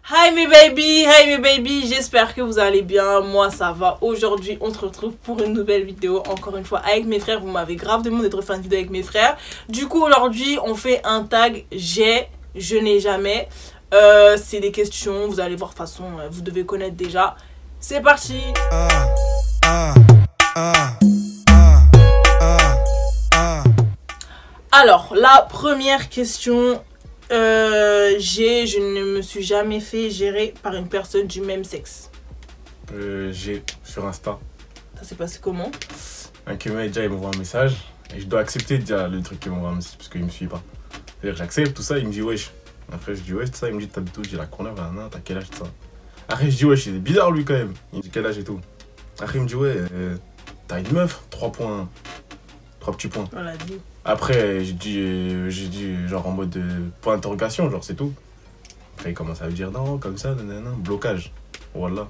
Hi mes baby, j'espère que vous allez bien, moi ça va. Aujourd'hui on se retrouve pour une nouvelle vidéo, encore une fois avec mes frères. Vous m'avez grave demandé de refaire une vidéo avec mes frères. Du coup aujourd'hui on fait un tag je n'ai jamais. C'est des questions, vous allez voir, de toute façon vous devez connaître déjà. C'est parti. Alors la première question. Je ne me suis jamais fait gérer par une personne du même sexe. J'ai sur Insta. Ça s'est passé comment? Un mec déjà il m'envoie un message et je dois accepter déjà le truc qu'il m'envoie un message parce qu'il me suit pas. C'est-à-dire j'accepte tout ça, il me dit wesh. Après je dis wesh tout ça, il me dit t'habites où? Je dis la Courneuve, t'as quel âge tout ça? Après je dis wesh, il est bizarre lui quand même. Il me dit quel âge et tout. Après il me dit ouais, t'as une meuf, 3 points. 3 petits points. Voilà, dit. Après j'ai dit genre en mode point d'interrogation, genre c'est tout. Après il commence à me dire non comme ça, nanana, blocage. Voilà.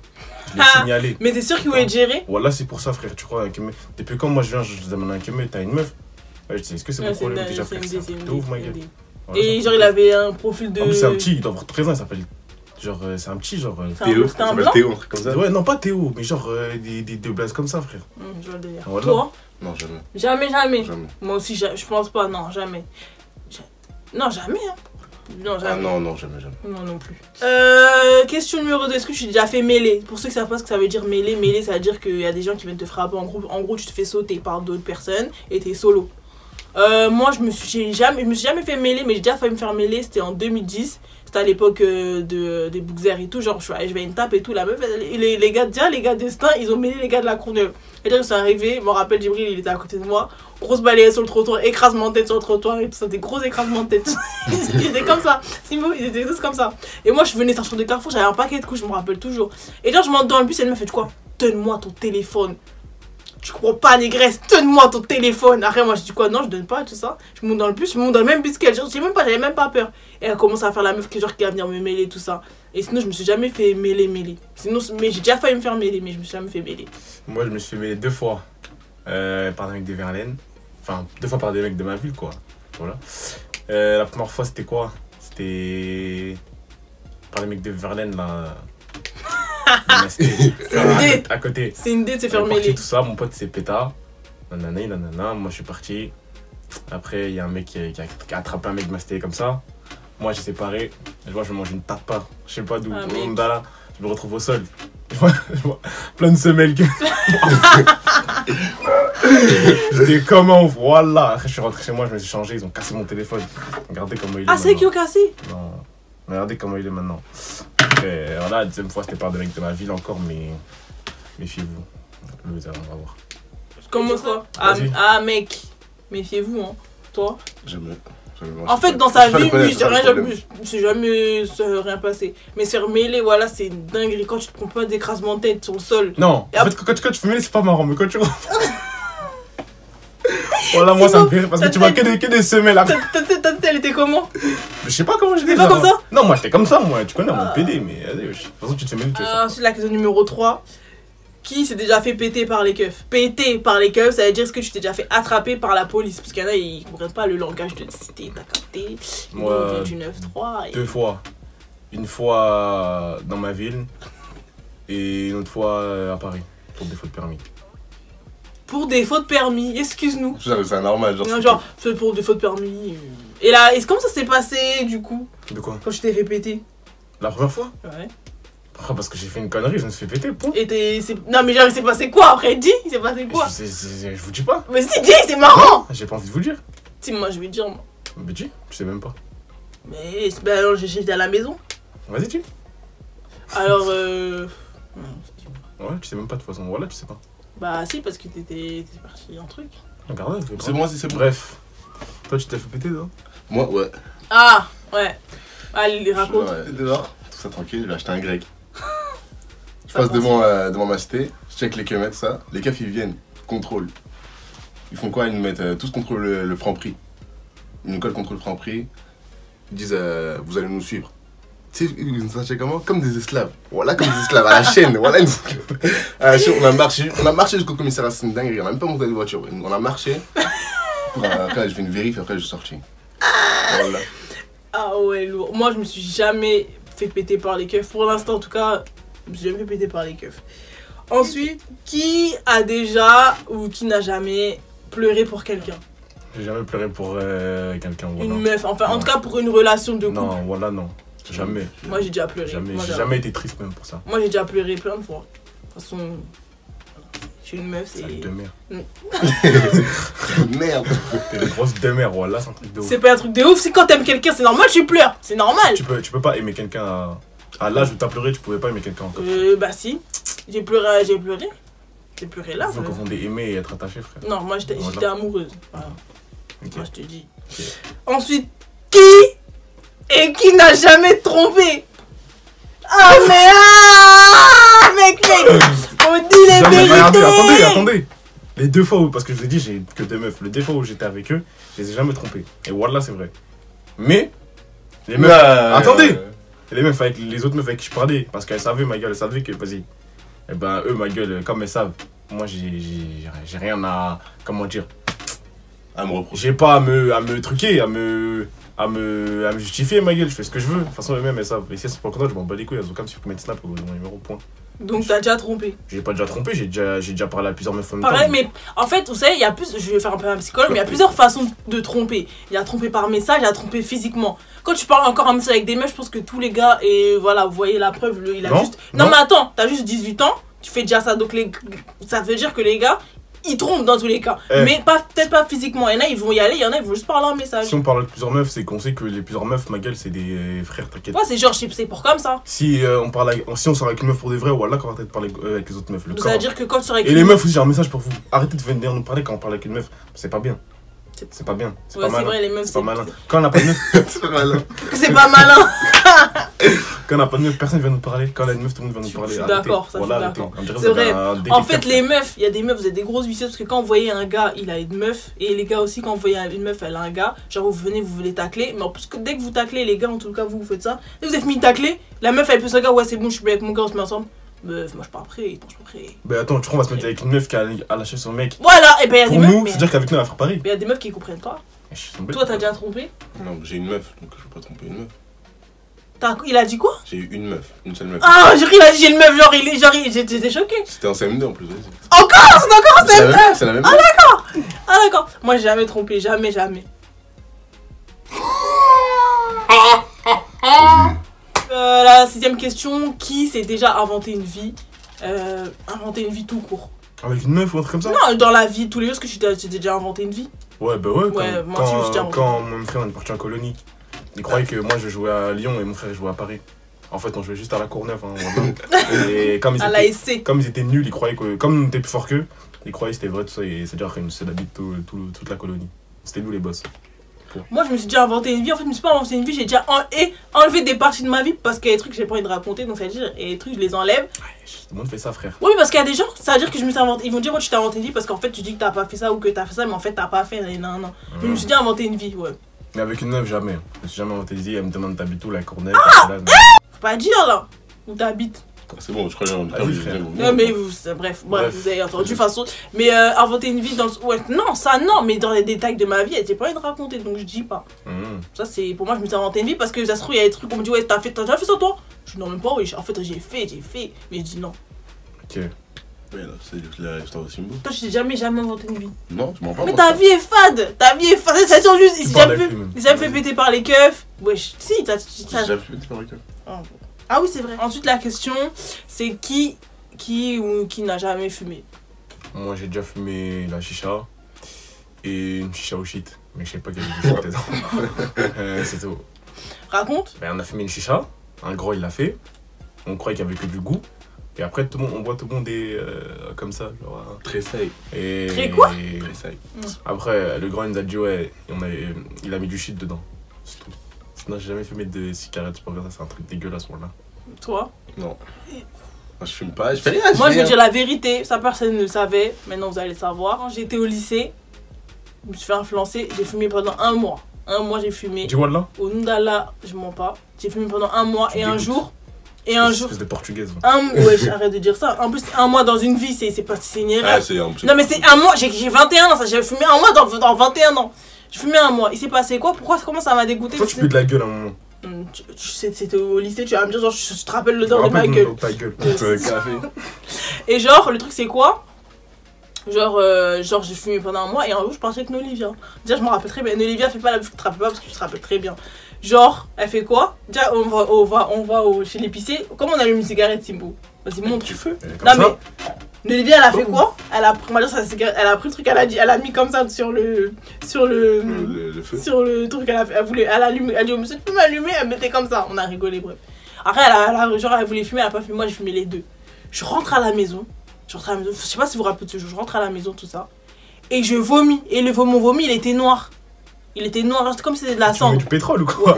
Je l'ai signalé. Mais t'es sûr qu'il voulait te gérer? Voilà, c'est pour ça frère, tu crois que depuis quand moi je viens, je demande à un mec, t'as une meuf? Ouais, je dis, est-ce que c'est mon problème déjà frère? C'est ouf ma gueule. Et genre il avait un profil de... En plus c'est un petit, il doit avoir 13 ans, il s'appelle... Genre c'est un petit genre... Théo, c'était un blanc? Théo, un truc comme ça. Ouais, non pas Théo, mais genre des blazes comme ça frère. Je vois le délire. Voilà. Toi? Non, jamais. Jamais. Jamais. Moi aussi je pense pas, non jamais. Non jamais hein. Non, jamais. Ah non, jamais. Non, non plus. Question numéro 2. Est-ce que tu t'es déjà fait mêler? Pour ceux qui savent pas ce que ça veut dire mêler, mêler, ça veut dire qu'il y a des gens qui viennent te frapper en groupe. En gros, tu te fais sauter par d'autres personnes et t'es solo. Moi, je me suis jamais fait mêler, mais j'ai déjà failli me faire mêler. C'était en 2010. C'était à l'époque des Bookzer et tout. Genre, je vais une tape et tout. La meuf, les gars d'Estaing, ils ont mêlé les gars de la Courneuve. Et là, je suis arrivée. Je me rappelle, Djibril, il était à côté de moi. Grosse balayette sur le trottoir, écrasement de tête sur le trottoir et tout ça, des gros écrasements de tête. Ils étaient comme ça, Simo, ils étaient tous comme ça. Et moi je venais sortir de Carrefour, j'avais un paquet de couches, je me rappelle toujours. Et genre je monte dans le bus et elle me fait quoi? Donne-moi ton téléphone. Tu crois pas négresse, donne-moi ton téléphone. Après moi je dis quoi? Non, je donne pas tout ça. Je monte dans le bus, je monte dans le même bus qu'elle, j'avais même pas peur. Et elle commence à faire la meuf qui va venir me mêler tout ça. Et sinon je me suis jamais fait mêler. Sinon, mais j'ai déjà failli me faire mêler, mais je me suis jamais fait mêler. Moi je me suis fait mêler 2 fois par un mec de Verlaine. Enfin, 2 fois par des mecs de ma ville, quoi. Voilà. La première fois, c'était quoi? C'était par les mecs de Verlaine, là. C'est une date. À côté. C'est une date, c'est faire On est parti, mêler. tout ça, mon pote c'est pétard. Nanana, moi je suis parti. Après, il y a un mec qui a attrapé un mec masté comme ça. Moi j'ai séparé. Je vois, je mange une tapa. Je sais pas d'où. Là, je me retrouve au sol. Je vois plein de semelles. J'étais comment? Voilà. Après, je suis rentré chez moi, je me suis changé. Ils ont cassé mon téléphone. Regardez comment il est. Ah, c'est qui ont cassé? Non. Regardez comment il est maintenant. Après, voilà, la deuxième fois, c'était par des mecs de ma ville encore, mais méfiez-vous. On va voir. Comment ça? Ah, mec, méfiez-vous, hein. Toi? Jamais. En fait, dans sa vie, lui, c'est jamais rien passé. Mais se faire mêler, voilà, c'est une dinguerie. Quand tu te prends pas d'écrasement de tête sur le sol. Non, en fait, quand tu fais mêler, c'est pas marrant, mais quand tu. Voilà, moi ça me fait rire parce que tu vois que des semelles. Ta tête, elle était comment? Je sais pas comment j'étais. T'es pas comme ça? Non, moi j'étais comme ça, moi. Tu connais mon PD, mais allez, de toute façon, tu te fais mêler. Ensuite, la question numéro 3. Qui s'est déjà fait péter par les keufs? Péter par les keufs, ça veut dire est-ce que tu t'es déjà fait attraper par la police? Parce qu'il y en a, ils comprennent pas le langage de cité, t'as capté. Moi, du 9-3. 2 fois. Une fois dans ma ville et une autre fois à Paris pour défaut de permis. Pour défaut de permis, excuse-nous. C'est normal, Genre, c'est pour défaut de permis. Et là, comment ça s'est passé du coup? De quoi? Quand je t'ai fait péter? La première fois? Ouais. Parce que j'ai fait une connerie, je me suis fait péter, pour. Non mais genre il s'est passé quoi après? Dis, il s'est passé quoi? Je vous dis pas. Mais si, dis, c'est marrant. J'ai pas envie de vous le dire. Si, moi je vais dire moi. Mais dis, tu sais même pas. Mais j'étais à la maison. Vas-y, dis. Alors Ouais, tu sais même pas de toute façon, voilà, tu sais pas. Bah si, parce que t'étais parti en truc. Regarde, c'est bon, c'est bon. Bref. Toi, tu t'es fait péter, toi? Moi, ouais. Ah, ouais. Allez, les raconte. T'es dehors, tout ça tranquille, je vais acheter un grec. Je passe devant ma cité, je check les kilomètres, ça. Les keufs, ils viennent, contrôle. Ils font quoi? Ils nous mettent tous contre le franc prix. Ils nous collent contre le franc prix. Ils disent, vous allez nous suivre. Tu sais, ils nous sentaient comment? Comme des esclaves. Voilà, comme des esclaves, à la chaîne. Voilà, à la chaîne, on a marché jusqu'au commissariat, c'est une dinguerie. On n'a même pas monté de voiture. On a marché. Après, je fais une vérif et après, je suis sorti. Voilà. Ah ouais, lourd. Moi, je me suis jamais fait péter par les keufs. Pour l'instant, en tout cas, j'ai jamais fait péter par les keufs. Ensuite, qui a déjà ou qui n'a jamais pleuré pour quelqu'un? J'ai jamais pleuré pour quelqu'un. Voilà. Une meuf, enfin, en Non. tout cas pour une relation de couple. Non, voilà, non. Jamais. Moi, j'ai déjà pleuré. Jamais. Moi, J'ai jamais été triste même pour ça. Moi, j'ai déjà pleuré plein de fois. De toute façon, je suis une meuf, c'est. Sac de merde. Merde. T'es une grosse de merde, voilà, c'est un truc de ouf. C'est pas un truc de ouf, c'est quand t'aimes quelqu'un, c'est normal, tu pleures. C'est normal. Tu peux pas aimer quelqu'un à l'âge où t'as pleuré, tu pouvais pas aimer quelqu'un encore. Bah si, j'ai pleuré. J'ai pleuré là. Il faut confondre aimer et être attaché, frère. Non, moi j'étais Voilà. amoureuse. Voilà. Ok. Moi je te dis. Ok. Ensuite, qui n'a jamais trompé? Ah mais mec, on dit les Jamais, vérités. regardez, attendez. Les 2 fois où, parce que je vous ai dit, j'ai que 2 meufs. Les 2 fois où j'étais avec eux, je les ai jamais trompés. Et voilà, c'est vrai. Mais, les meufs. Attendez! Et les meufs avec les autres meufs avec qui je parlais, parce qu'elles savaient ma gueule, elles savaient que, vas-y. Et ben, eux, ma gueule, comme elles savent, moi, j'ai rien à. Comment dire? À me reprocher. J'ai pas à me truquer, à me justifier ma gueule, je fais ce que je veux. De toute façon, eux-mêmes, elles savent. Et si elles sont pas contentes, je m'en bats les couilles, elles ont comme si je mettre snap au numéro point. Donc t'as déjà trompé. J'ai pas déjà trompé, j'ai déjà parlé à plusieurs meufs en même Pareil, temps. mais en fait, vous savez, il y a plus. Je vais faire un peu un psychologue, mais il y a plusieurs façons de tromper. Il y a tromper par message, il y a tromper physiquement. Quand tu parles encore un message avec des meufs, je pense que tous les gars, et voilà, vous voyez la preuve, il a Non, juste. non. Non, mais attends, t'as juste 18 ans, tu fais déjà ça, donc ça veut dire que les gars, ils trompent dans tous les cas. Eh. Mais peut-être pas physiquement. Il y en a, ils vont y aller, il y en a, ils vont juste parler en message. Si on parle de plusieurs meufs, c'est qu'on sait que les plusieurs meufs, ma gueule, c'est des frères, t'inquiète. Ouais, c'est genre, c'est pour comme ça. Si on sort avec une meuf pour des vrais, voilà, qu'on va peut-être parler avec les autres meufs. Le Donc corps. ça veut dire que quand tu seras avec Et les meufs aussi, j'ai un message pour vous. Arrêtez de venir nous parler quand on parle avec une meuf. C'est pas bien. C'est pas bien. C'est Ouais, pas c'est malin. vrai, les meufs, C'est pas malin. Quand on n'a pas de meuf, C'est pas mal. c'est pas malin. quand on n'a pas de meuf, personne vient nous parler. Quand on a une meuf, tout le monde vient nous Je parler. suis Arrêtez. d'accord, ça, je suis Voilà, d'accord. arrêtez. On dirait C'est vous avez vrai. un En détecteur. fait, les meufs, il y a des meufs, vous êtes des grosses vicieuses parce que quand vous voyez un gars, il a une meuf, et les gars aussi, quand vous voyez une meuf, elle a un gars, genre vous venez, vous voulez tacler, mais en plus, que dès que vous taclez, les gars, en tout cas, vous faites ça, dès que vous êtes mis tacler, la meuf, elle peut se dire, ouais, c'est bon, je suis bien avec mon gars, on se met ensemble. Meuf, moi je suis pas prêt, je suis pas prêt. Ben attends, tu crois on va se mettre avec une meuf qui a lâché son mec. Voilà, et ben il y a des Pour meufs. nous, mais c'est-à-dire qu'avec nous, elle va faire pareil. il y a des meufs qui comprennent pas. Toi, Toi, t'as déjà trompé? Non, j'ai une meuf, donc je peux pas tromper une meuf. Il a dit quoi? J'ai eu une meuf, une seule meuf. Ah, il a dit j'ai une meuf, j'étais choquée. C'était en CM2 en plus, vas-y. Encore? C'est encore C'est la même, c'est la même. Ah, d'accord. Moi, j'ai jamais trompé, jamais. La 6ème question, qui s'est déjà inventé une vie tout court? Avec une meuf ou un truc comme ça? Non, dans la vie, tous les jours, est-ce que tu t'es déjà inventé une vie? Ouais, bah ouais. Ouais, moi aussi, je tiens. Quand mon frère on est parti en colonie, il croyait que moi je jouais à Lyon et mon frère jouait à Paris. En fait, on jouait juste à la Courneuve. Hein, voilà. Et comme À l'ASC. comme ils étaient nuls, ils croyaient que. Comme on était plus fort qu'eux, ils croyaient que c'était vrai tout ça. Et c'est-à-dire qu'ils nous d'habiter toute la colonie. C'était nous les boss. Moi, je me suis déjà inventé une vie. En fait, je me suis pas inventé une vie, j'ai déjà enlevé des parties de ma vie parce qu'il y a des trucs que j'ai pas envie de raconter. Donc, ça veut dire, et les trucs, je les enlève. Ouais, tout le monde fait ça, frère. Oui, parce qu'il y a des gens, ça veut dire que je me suis inventé. Ils vont dire, ouais, tu t'es inventé une vie parce qu'en fait, tu dis que t'as pas fait ça ou que t'as fait ça, mais en fait, t'as pas fait. Non. Je me suis déjà inventé une vie, ouais. Mais avec une meuf, jamais. Je me suis jamais inventé d'idée. Elle me demande t'habites où, la Courneuve. Faut pas dire là où t'habites. C'est bon, je crois que j'ai Vas-y, frère. Non, mais bref, vous avez entendu de toute façon. Mais inventer une vie dans. Ouais, non, ça non, mais dans les détails de ma vie, j'ai pas envie de raconter donc je dis pas. Ça, c'est. Pour moi, je me suis inventé une vie parce que ça se trouve, il y a des trucs, on me dit, ouais, t'as déjà fait ça toi? Je dis non, même pas, oui. En fait, j'ai fait. Mais je dis non. Ok. Ouais, là, c'est l'histoire de Simbo. Toi, je t'ai jamais inventé une vie. Non, tu m'en parles Mais pas. ta vie est fade! Ça sort juste. Il s'est parles jamais avec lui, même. fait péter par les keufs. Wesh, si, t'as. J'ai déjà fait des paroles. Ah oui, c'est vrai. Ensuite, la question, c'est qui n'a jamais fumé? Moi, j'ai déjà fumé la chicha et une chicha au shit. Mais je sais pas qu'il y avait du shit dedans. C'est tout. Raconte. Ben, on a fumé une chicha. Un gros, il l'a fait. On croyait qu'il y avait que du goût. Et après, tout le monde, on voit tout le monde est comme ça. Genre, Très safe. et Très quoi? Très safe. Après, le grand, il nous a dit, ouais, il a mis du shit dedans. C'est tout. Sinon, j'ai jamais fumé de cigarettes. C'est pas ça, c'est un truc dégueulasse, voilà. Toi? Non. Moi, je fume pas, je fais rien. Moi, je vais dire la vérité. Ça, personne ne le savait. Maintenant, vous allez le savoir. Quand j'étais au lycée, je me suis fait influencer. J'ai fumé pendant un mois. Un mois, j'ai fumé. Tu vois là? Au Nundala, je mens pas. J'ai fumé pendant un mois Tu et un dégoûtes. jour. Et un jour. Espèce de portugaise. Ouais, j'arrête de dire ça. En plus, un mois dans une vie, c'est pas c'est une erreur. Ah, c'est un Non, mais c'est un mois. J'ai 21 ans. J'ai fumé un mois dans 21 ans. J'ai fumé un mois. Il s'est passé quoi? Pourquoi? Comment ça m'a dégoûté? Toi, tu pues de la gueule à un moment. C'était au lycée, tu vas me dire, genre, je te rappelle l'odeur de ma gueule. Ta gueule. Café. Et genre, le truc, c'est quoi? Genre j'ai fumé pendant un mois et un jour je partais avec Nolivia. Déjà je me rappelle très bien. Nolivia fait pas la bouche que tu te rappelles pas parce que tu te rappelles très bien. Genre elle fait quoi? Déjà on va chez l'épicier. Comment on allume une cigarette, Simbo? Vas-y montre. Du feu. Non mais Nolivia elle a fait quoi? Elle a pris, on va dire, sa cigarette, elle a pris le truc, elle a mis comme ça sur le feu. sur le truc, elle allume, elle dit au monsieur tu peux m'allumer, elle mettait comme ça, on a rigolé bref. Après genre elle voulait fumer, elle a pas fumé, moi j'ai fumé les deux. Je rentre à la maison. Je sais pas si vous vous rappelez de ce jour, je rentre à la maison, tout ça. Et je vomis. Et mon vomi, il était noir. Il était noir, c'était comme si c'était de la Tu cendre. mets du pétrole ou quoi?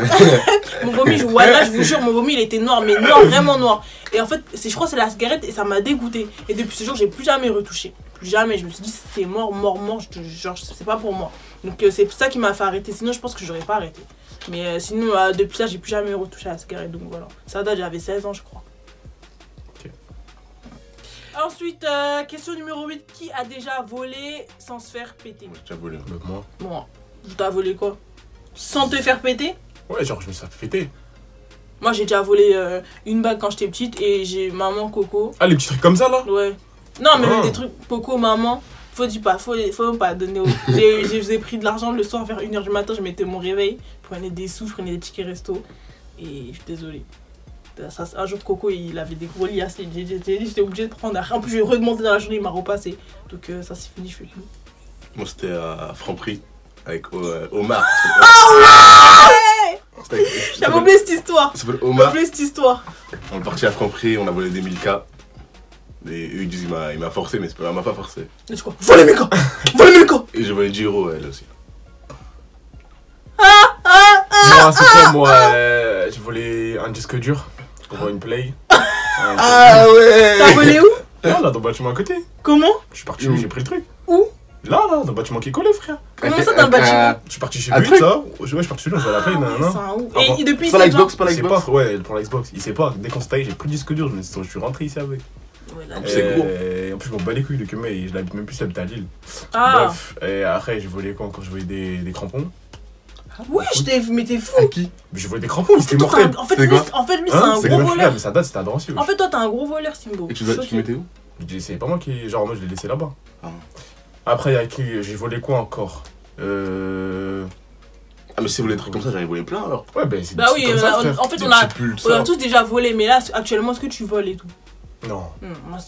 Mon vomi, je vous jure, mon vomi, il était noir, mais noir, vraiment noir. Et en fait, je crois que c'est la cigarette et ça m'a dégoûté. Et depuis ce jour, j'ai plus jamais retouché. Plus jamais. Je me suis dit, c'est mort, genre, c'est pas pour moi. Donc c'est ça qui m'a fait arrêter. Sinon, je pense que j'aurais pas arrêté. Mais sinon, depuis ça, j'ai plus jamais retouché à la cigarette. Donc voilà. Ça date, j'avais 16 ans, je crois. Ensuite, question numéro 8. Qui a déjà volé sans se faire péter? J'ai déjà volé. Moi. Moi. T'as volé quoi? Sans te faire péter? Ouais, genre je me suis fait péter. Moi j'ai déjà volé une bague quand j'étais petite et j'ai maman Coco. Ah, les petits trucs comme ça là? Ouais. Non mais Ah. des trucs Coco, maman. Faut même pas donner je vous ai pris de l'argent le soir vers 1h du matin, je mettais mon réveil. Je prenais des sous, je prenais des tickets resto. Et je suis désolée. Un jour Coco il avait des gros liasses, j'étais obligée de prendre. En plus je vais remonter dans la journée, il m'a repassé. Donc ça c'est fini, je fais fini. Moi c'était à Franprix avec Omar. J'avais oublié cette histoire. Il s'appelle J'ai Omar. oublié cette histoire. On est parti à Franprix, on a volé des 1000K. Et eux ils disent il m'a forcé, mais c'est pas, il m'a pas forcé. Et tu quoi? Volez mes gars! Volez mes gars! Et j'ai volé 10 euros elle aussi. Non, c'est quoi moi? J'ai volé un disque dur pour une play. Ah ouais! T'as volé où? Là, dans le bâtiment à côté. Comment? Je suis parti, Où? j'ai pris le truc. Où? Là, dans le bâtiment qui collait, frère. Comment ça dans le bâtiment? Je suis parti chez Un lui, truc? ça. Ouais, je suis parti chez lui, je vais l'appeler, nanana. C'est un ouf. Ah, Et depuis C'est pas la c'est Xbox, pas la Il sait Xbox. pas, ouais, pour la Xbox. Il sait pas, dès qu'on se taille, j'ai plus de disque dur, je suis rentré ici avec. Ouais, là, C'est gros. Et en plus, je m'en bats les couilles de Kemé et je l'habite même plus, j'habite à Lille. Ah! Bref, et après, j'ai volé quand je voyais des crampons. Oui, mais t'es fou! À qui? Mais j'ai volé des crampons, ils étaient Toi, mortels. en fait, C'est lui, quoi? c'est un C'est gros même voleur. mais ça date, c'était à Drancy. En fait, toi, t'es un gros voleur, Simbo. Et tu Choqué. mettais où? C'est pas moi qui. Genre, moi, je l'ai laissé là-bas. Ah. Après, il y a qui? J'ai volé quoi encore? Ah mais si vous voulez des trucs comme ça, j'en ai volé plein alors. Ouais, ben c'est Bah des oui, trucs comme ça, frère. en fait, Des on a petits pulls, on a ça. tous déjà volé, mais là, actuellement, est-ce que tu voles et tout? Non. Moi,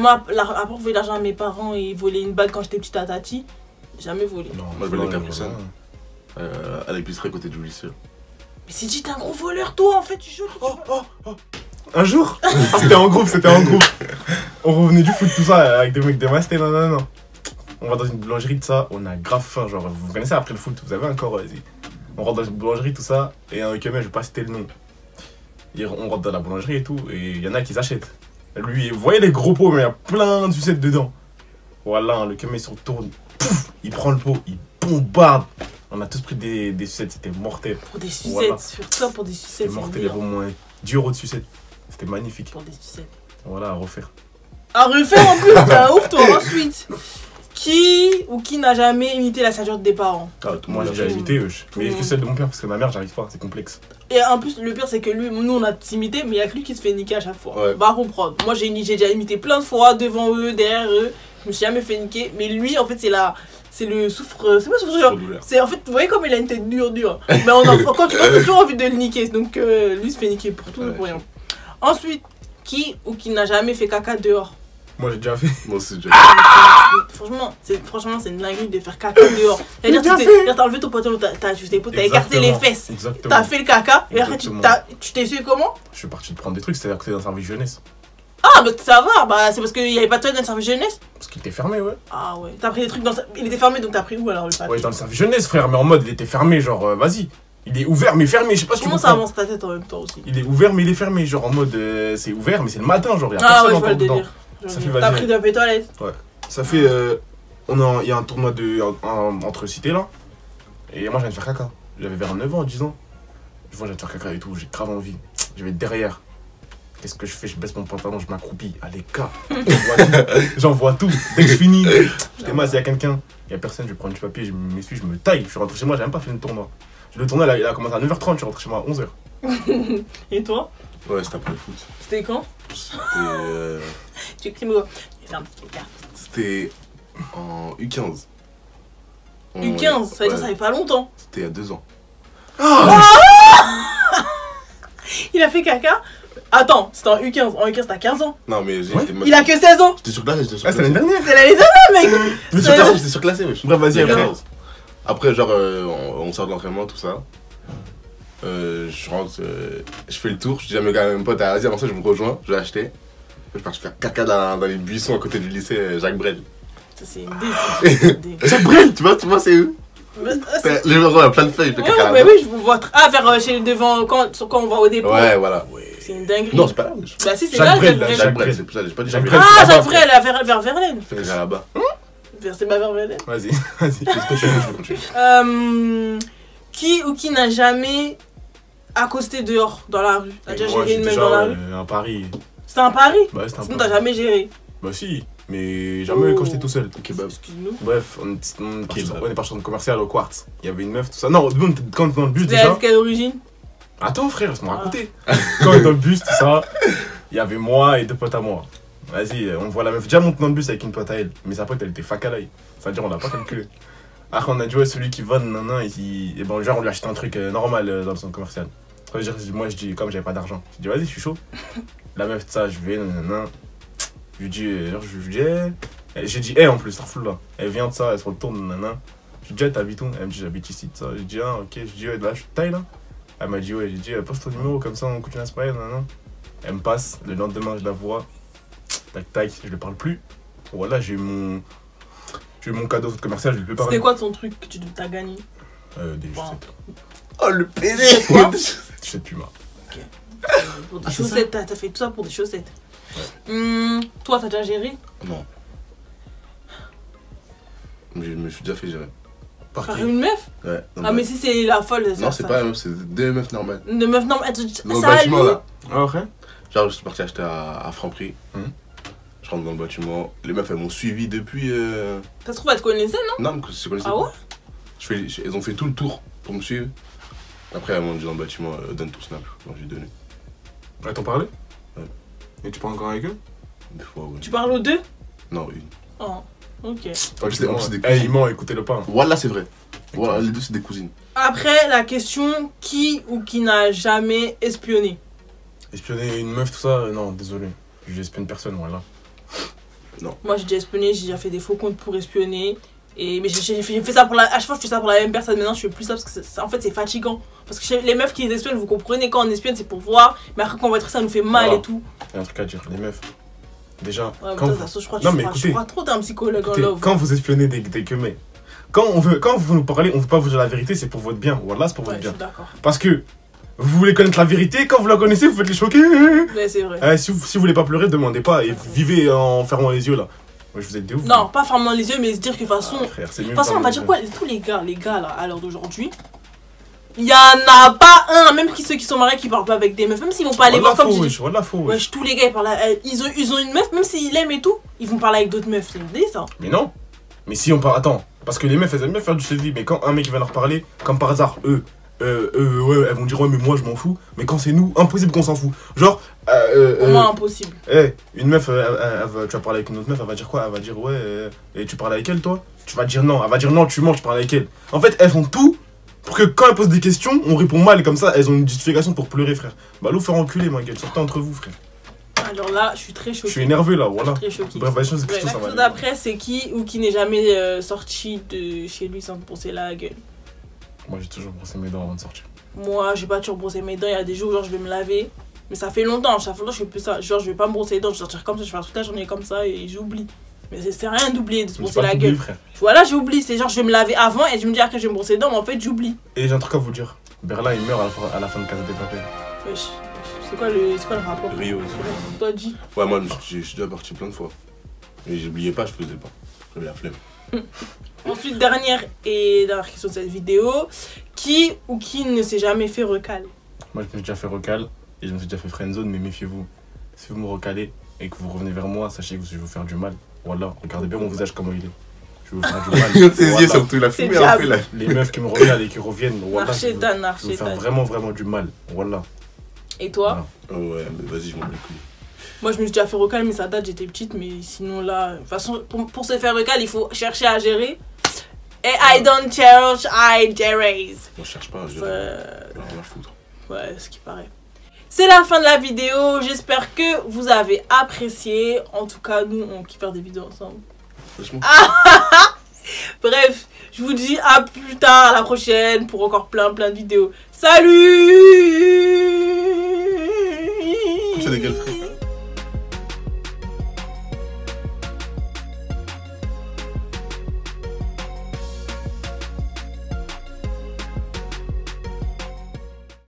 à part voler l'argent à mes parents et voler une bague quand j'étais petite à Tati, jamais volé. Non, Moi, je volais non, Capucin. non. À l'épicerie à côté du lycée. Mais c'est dit, t'es un gros voleur, toi, en fait, tu joues. Un jour c'était en groupe, On revenait du foot, tout ça, avec des mecs démastés, non. On va dans une boulangerie, tout ça, on a grave faim, genre, vous connaissez après le foot, vous avez encore, vas-y. On rentre dans une boulangerie, tout ça, et un mec, je vais pas citer le nom. On rentre dans la boulangerie et tout, et il y en a qui s'achètent. Lui, vous voyez les gros pots, mais il y a plein de sucettes dedans. Voilà, le Kemé se retourne, pouf, il prend le pot, il bombarde. On a tous pris des sucettes, c'était mortel. Pour des sucettes, Voilà. sur ça, pour des sucettes, C'était mortel, il y c'est avait au moins 10 euros de sucettes. C'était magnifique. pour des sucettes. Voilà, à refaire. À refaire en plus, t'es un ouf, toi. Ensuite, qui n'a jamais imité la ceinture des parents? Ah, tout le Moi monde j'ai a déjà imité, mais Tout. que celle de mon père parce que ma mère j'arrive pas, c'est complexe. Et en plus, le pire, c'est que lui, nous, on a imité, mais il y a que lui qui se fait niquer à chaque fois. Ouais. Va comprendre. Moi, j'ai déjà imité plein de fois, devant eux, derrière eux. Je me suis jamais fait niquer. Mais lui, en fait, c'est le souffre. C'est pas souffre. C'est en fait, vous voyez comme il a une tête dure. Mais on a quand tu as toujours envie de le niquer. Donc, lui se fait niquer pour tout et Ouais, pour rien. Ensuite, qui n'a jamais fait caca dehors? Moi j'ai déjà fait. Moi aussi, j'ai Franchement, c'est une dinguerie de faire caca dehors. C'est-à-dire, t'as enlevé ton pantalon, t'as écarté les fesses. Exactement. T'as fait le caca et après Exactement. tu t'es su comment? Je suis parti de prendre des trucs, c'était à côté d'un service jeunesse. Ah, bah ça va, bah c'est parce qu'il y avait pas de toilette dans le service jeunesse. Parce qu'il était fermé, ouais. Ah ouais, t'as pris des trucs dans il était fermé donc t'as pris où alors le papier? Ouais, dans le service jeunesse, frère, mais en mode il était fermé, genre vas-y. Il est ouvert mais fermé, je sais pas si tu Comment ça comprends. avance ta tête en même temps aussi? Il est ouvert mais il est fermé, genre en mode c'est ouvert mais c'est le matin, genre il y a Ah personne ouais, je vois le encore dedans. délire. Ça fait T'as vas-y. pris de la toilette? Ça fait. Il y a un tournoi entre cités là. Et moi, je viens de faire caca. J'avais vers 9 ans, 10 ans. Je vois, je viens de faire caca et tout. J'ai grave envie. Je vais être derrière. Qu'est-ce que je fais? Je baisse mon pantalon, je m'accroupis. Allez, cas. J'envoie tout. Dès que je finis, je démasse, il y a quelqu'un. Il y a personne, je prends du papier, je m'essuie, je me taille. Je suis rentré chez moi, j'ai même pas fait le tournoi. Le tournoi, il a commencé à 9h30, je suis rentré chez moi à 11h. Et toi? Ouais, c'était après le foot. C'était quand? Tu écris moi. J'ai un petit écart. C'était en U15. U15, ça veut dire ça fait pas longtemps. C'était il y a 2 ans. Il a fait caca. Attends, c'était en U15. En U15, t'as 15 ans. Non, mais Ouais. Il a que 16 ans. J'étais surclassé, Ah, c'était l'année dernière. C'est l'année dernière, mec. J'étais surclassé, wesh. Bref, vas-y, après. Après, genre, on sort de l'entraînement, tout ça. Je rentre, je fais le tour. Je dis à mes gars, mes potes, vas-y, avant ça, je vous rejoins. Je vais acheter. Je pars faire caca dans les buissons à côté du lycée Jacques Brel. Ça, c'est une dé. Jacques Brel, tu vois, c'est où? Les gens, il y a plein de feuilles, il fait caca. Ouais, oui, je vous vois. Ah, vers chez devant, quand on va au dépôt. Ouais, voilà. C'est une dinguerie. Non, c'est pas là, wesh. Bah, si, c'est Jacques là, Brel, Jacques Jacques Brel. Brel, c'est plus ça, j'ai pas dit Jacques Jacques Brel. Brel. Ah, là-bas, Jacques Brel, vers Verlaine. Je fais caca là-bas. C'est pas vers Verlaine. Vas-y, vas-y. Je peux continuer. Qui ou qui n'a jamais accosté dehors, dans la rue? T'as déjà géré une meuf dans la rue? À Paris. C'était un pari? Bah, c'était un Sinon, Paris. t'as jamais géré. Bah, si. Mais jamais quand j'étais tout seul. Ok, bah. Excuse-nous. Bref, on est parti en centre commercial au Quartz. Il y avait une meuf, tout ça. Non, quand on est dans le bus C'était déjà. de quelle origine? Attends, frère, laisse-moi raconter. Quand on est dans le bus, tout ça, il y avait moi et 2 potes à moi. Vas-y, on voit la meuf déjà monter dans le bus avec une pote à elle. Mais sa pote, elle était fac à l'œil. C'est-à-dire, on l'a pas calculé. Après, on a dit, ouais, celui qui va, nanana, et bon, genre, on lui a acheté un truc normal dans le centre commercial. Moi, je dis, comme j'avais pas d'argent, je dis, vas-y, je suis chaud. La meuf, ça, je vais, nanana. Je lui dis, genre, je lui dis, j'ai dit, en plus, ça fout là. Elle vient de ça, elle se retourne, nanana. Je lui dis, t'habites où? Elle me dit, j'habite ici, de ça. Je dis, ah, ok. Je dis, ouais, là, je suis de taille là. Elle m'a dit, ouais, j'ai dit, passe ton numéro, comme ça, on continue à se parler, nanana. Elle me passe, le lendemain, je la vois. Tac, tac, je ne parle plus. Voilà, j'ai eu mon cadeau commercial, je ne lui parle. C'était quoi ton truc que tu t'as gagné? Des chaussettes. Oh, le PD. Quoi? Chaussettes Puma. Pour des Ah, c'est chaussettes, t'as fait tout ça pour des chaussettes. Toi, t'as déjà géré? Non. Mais je me suis déjà fait gérer. Par Par qui? une meuf? Ouais. Ah, mais si c'est la folle, Non, c'est pas la meuf, c'est 2 meufs normales. Une meuf, non, mais Dans le ça bâtiment lui. là. Ah, ok. Genre, je suis parti acheter à Franprix. Je rentre dans le bâtiment. Les meufs, elles m'ont suivi depuis. Ça se trouve, elle te connaissait, non? Non, mais je connaissais Ah pas. ouais? Elles ont fait tout le tour pour me suivre. Après, elles m'ont dit dans le bâtiment, donne ton snap. Donc, j'ai donné. Ouais, t'en parlais? Ouais. Et tu parles encore avec eux? Des fois, ouais. Tu parles aux deux? Non, une. Oh, ok. En plus, c'est des Eh, cousines. il ment, écoutez-le pas. Voilà, c'est vrai. Voilà, les deux, c'est des cousines. Après, la question, qui ou qui n'a jamais espionné? Espionner une meuf, tout ça, non, désolé. J'espionne personne, voilà. Moi, j'ai déjà espionné, j'ai déjà fait des faux comptes pour espionner. Mais j'ai fait ça pour à chaque fois, je fais ça pour la même personne. Maintenant, je fais plus ça parce que en fait, c'est fatigant. Parce que les meufs qui les espionnent, vous comprenez, quand on espionne, c'est pour voir. Mais après, quand on va être ça nous fait mal Voilà. et tout. Il y a un truc à dire, les meufs. Déjà, Ouais, quand mais vous... je crois, Non, mais je écoutez, crois trop d'un psychologue en écoutez, love. quand vous espionnez des que mecs, quand vous nous parlez, on veut pas vous dire la vérité, c'est pour votre bien. Voilà, c'est pour Ouais, votre je bien. suis d'accord. Parce que vous voulez connaître la vérité, quand vous la connaissez, vous faites les choquer. Mais c'est vrai. Si vous voulez pas pleurer, demandez pas et vivez en fermant les yeux là. Ouais, je vous êtes des ouf. Non, pas fermant les yeux, mais se dire que de toute façon. Ah, frère, c'est mieux De toute façon, de on va fermer dire les quoi? Tous les gars là, à l'heure d'aujourd'hui, il y en a pas un, même ceux qui sont mariés qui parlent pas avec des meufs, même s'ils vont pas aller yeux. voir comme Faux, je dis. voilà, faux. Wesh, tous les gars ils parlent ils ont une meuf, même s'ils l'aiment et tout, ils vont parler avec d'autres meufs, c'est une idée ça. Mais non. Mais si on parle. Attends, parce que les meufs elles aiment bien faire du selfie, mais quand un mec vient leur parler, comme par hasard, ouais, elles vont dire ouais, mais moi je m'en fous. Mais quand c'est nous, impossible qu'on s'en fout. Genre, Pour moi, impossible. une meuf, tu vas parler avec une autre meuf, elle va dire quoi? Elle va dire ouais, et tu parles avec elle toi? Tu vas dire non, elle va dire non, tu mens, tu parles avec elle. En fait, elles font tout pour que quand elles posent des questions, on répond mal et comme ça, elles ont une justification pour pleurer, frère. Bah, l'eau faire enculer, ma gueule, sortez entre vous, frère. Alors là, je suis très Je choquée. suis énervé là, voilà. Très choquée. Bref, vas-y, c'est Ouais, tout la ça va question aller. d'après, c'est qui ou qui n'est jamais sorti de chez lui sans te brosser la gueule. Moi, j'ai toujours brossé mes dents avant de sortir. Moi, j'ai pas toujours brossé mes dents. Il y a des jours où genre, je vais me laver. Mais ça fait longtemps. Chaque fois, je fais plus ça. Genre, je vais pas me brosser les dents. Je vais sortir comme ça. Je vais faire toute la journée comme ça et j'oublie. Mais c'est rien d'oublier de se Mais brosser c'est pas la t'oublier, gueule. frère. Voilà, j'oublie. C'est genre, je vais me laver avant et je me dis après, je vais me brosser les dents. Mais en fait, j'oublie. Et j'ai un truc à vous dire. Berlin, il meurt à la fin de Casa de Papel. Wesh. C'est quoi le rapport? Rio aussi. Toi, dis. Ouais, moi, je suis déjà parti plein de fois. Mais j'oubliais pas, je faisais pas. J'avais la flemme. Ensuite, dernière question de cette vidéo. Qui ou qui ne s'est jamais fait recal? Moi, je me suis déjà fait recal et je me suis déjà fait friendzone, mais méfiez-vous. Si vous me recalez et que vous revenez vers moi, sachez que je vais vous faire du mal. Voilà, regardez bien mon visage comment il est. Je Je veux faire du mal. Ses yeux Voilà. surtout, la C'est fumée un peu là. Les meufs qui me regardent et qui reviennent, voilà. Je veux Narchetan, faire Narchetan. vraiment, vraiment du mal. Voilà. Et toi? Voilà. Oh ouais, mais vas-y, je m'en bats les couilles. Moi, je me suis déjà fait recal, mais ça date, j'étais petite. Mais sinon, là, de toute façon, pour se faire recal, il faut chercher à gérer. Et I don't cherish, I erase. On cherche pas, je Ça- rien à foutre. Ouais, ce qui paraît. C'est la fin de la vidéo. J'espère que vous avez apprécié. En tout cas, nous, on kiffe faire des vidéos ensemble. Franchement. Bref, je vous dis à plus tard, à la prochaine pour encore plein de vidéos. Salut! C'est des gueules, frère.